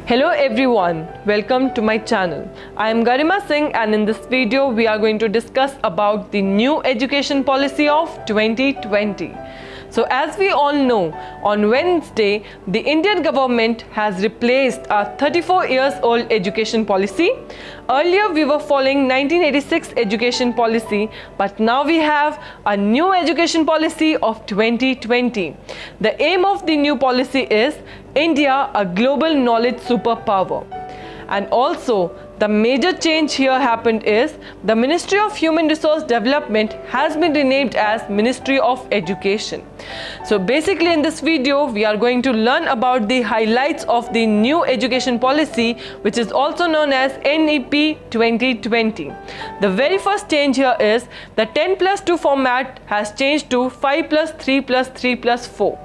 Hello everyone, welcome to my channel. I am Garima Singh and in this video we are going to discuss about the new education policy of 2020. So as we all know, on Wednesday, the Indian government has replaced our 34 years old education policy. Earlier we were following 1986 education policy, but now we have a new education policy of 2020. The aim of the new policy is India, a global knowledge superpower. And also, the major change here happened is the Ministry of Human Resource Development has been renamed as Ministry of Education. So basically in this video, we are going to learn about the highlights of the new education policy, which is also known as NEP 2020. The very first change here is the 10+2 format has changed to 5+3+3+4.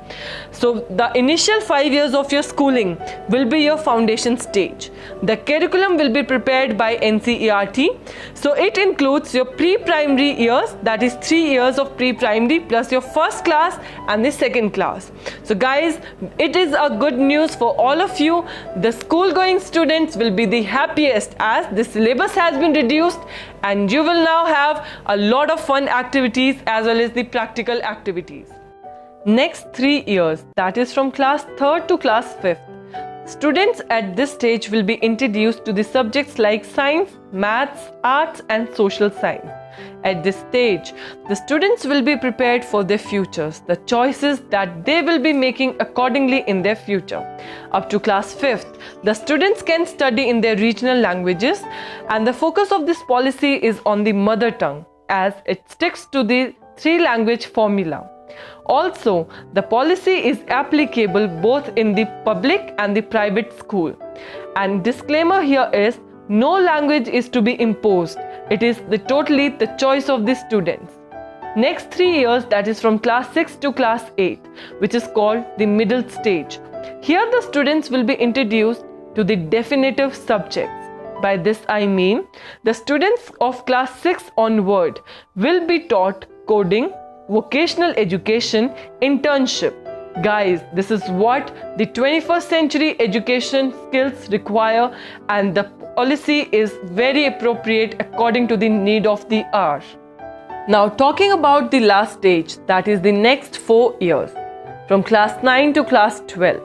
So the initial 5 years of your schooling will be your foundation stage. The curriculum will be prepared by NCERT. So it includes your pre-primary years, that is 3 years of pre-primary plus your first class and the second class. So guys, it is a good news for all of you. The school going students will be the happiest as the syllabus has been reduced and you will now have a lot of fun activities as well as the practical activities. Next 3 years, that is from class 3rd to class 5th. Students at this stage will be introduced to the subjects like science, maths, arts and social science. At this stage, the students will be prepared for their futures, the choices that they will be making accordingly in their future. Up to class 5th, the students can study in their regional languages and the focus of this policy is on the mother tongue as it sticks to the 3-language formula. Also, the policy is applicable both in the public and the private school. And disclaimer here is, no language is to be imposed. It is totally the choice of the students. Next 3 years, that is from class 6 to class 8, which is called the middle stage. Here the students will be introduced to the definitive subjects. By this I mean, the students of class 6 onward will be taught coding, vocational education, internship. Guys, this is what the 21st century education skills require and the policy is very appropriate according to the need of the hour. Now talking about the last stage, that is the next 4 years, from class 9 to class 12.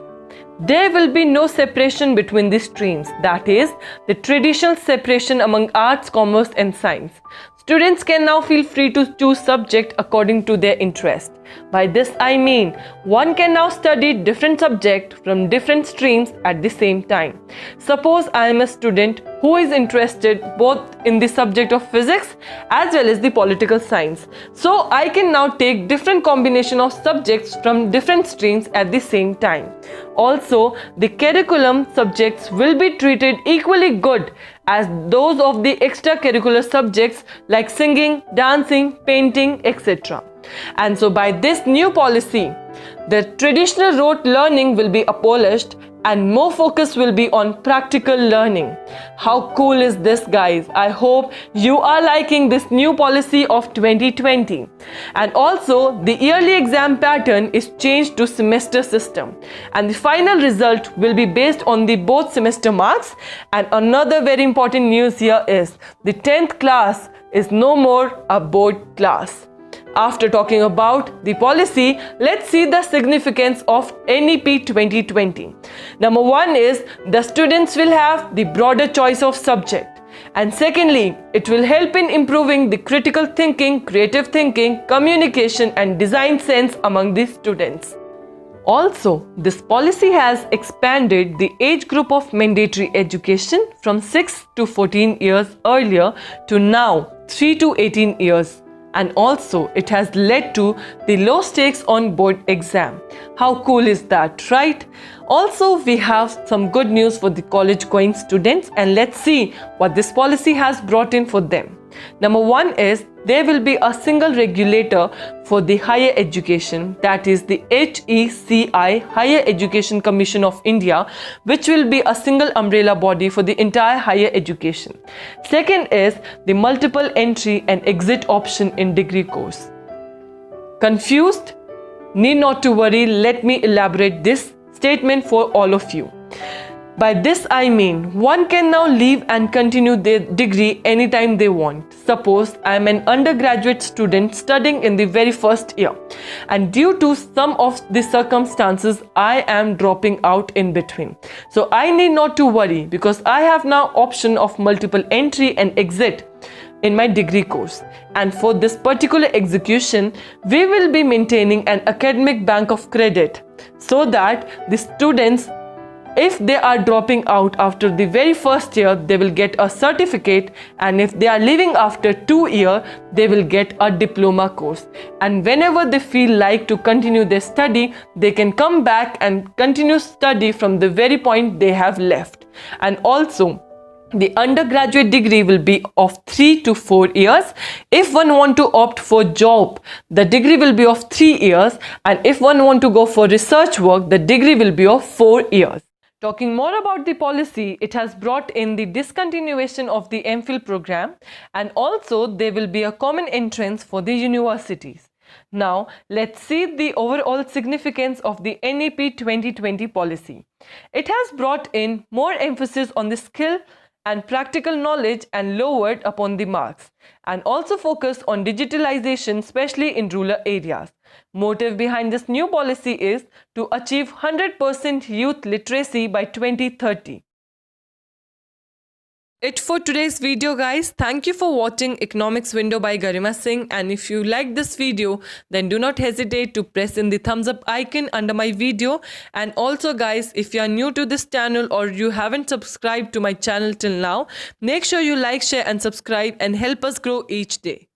There will be no separation between the streams, that is the traditional separation among arts, commerce and science. Students can now feel free to choose subject according to their interest. By this I mean, one can now study different subjects from different streams at the same time. Suppose I am a student who is interested both in the subject of physics as well as the political science. So I can now take different combination of subjects from different streams at the same time. Also, the curriculum subjects will be treated equally good as those of the extracurricular subjects like singing, dancing, painting, etc. And so by this new policy, the traditional rote learning will be abolished and more focus will be on practical learning. How cool is this, guys? I hope you are liking this new policy of 2020. And also, the yearly exam pattern is changed to semester system. And the final result will be based on the both semester marks. And another very important news here is the 10th class is no more a board class. After talking about the policy, let's see the significance of NEP 2020. Number 1 is the students will have the broader choice of subject. And secondly, it will help in improving the critical thinking, creative thinking, communication and design sense among the students. Also, this policy has expanded the age group of mandatory education from 6 to 14 years earlier to now 3 to 18 years. And also it has led to the low stakes on board exam. How cool is that, right? Also, we have some good news for the college going students and let's see what this policy has brought in for them. Number 1 is there will be a single regulator for the higher education, that is the HECI, Higher Education Commission of India, which will be a single umbrella body for the entire higher education. Second is the multiple entry and exit option in degree course. Confused? Need not to worry, let me elaborate this statement for all of you. By this I mean, one can now leave and continue their degree anytime they want. Suppose I am an undergraduate student studying in the very first year, and due to some of the circumstances I am dropping out in between. So I need not to worry, because I have now option of multiple entry and exit in my degree course. And for this particular execution, we will be maintaining an academic bank of credit, so that the students, if they are dropping out after the very first year, they will get a certificate, and if they are leaving after 2 years, they will get a diploma course. And whenever they feel like to continue their study, they can come back and continue study from the very point they have left. And also, the undergraduate degree will be of 3 to 4 years. If one want to opt for job, the degree will be of 3 years, and if one want to go for research work, the degree will be of 4 years. Talking more about the policy, it has brought in the discontinuation of the MPhil program, and also there will be a common entrance for the universities. Now, let's see the overall significance of the NEP 2020 policy. It has brought in more emphasis on the skill and practical knowledge and lowered upon the marks, and also focus on digitalization, especially in rural areas. Motive behind this new policy is to achieve 100% youth literacy by 2030. It for today's video, guys. Thank you for watching Economics Window by Garima Singh, and if you like this video, then do not hesitate to press in the thumbs up icon under my video. And also, guys, if you are new to this channel or you haven't subscribed to my channel till now, make sure you like, share and subscribe and help us grow each day.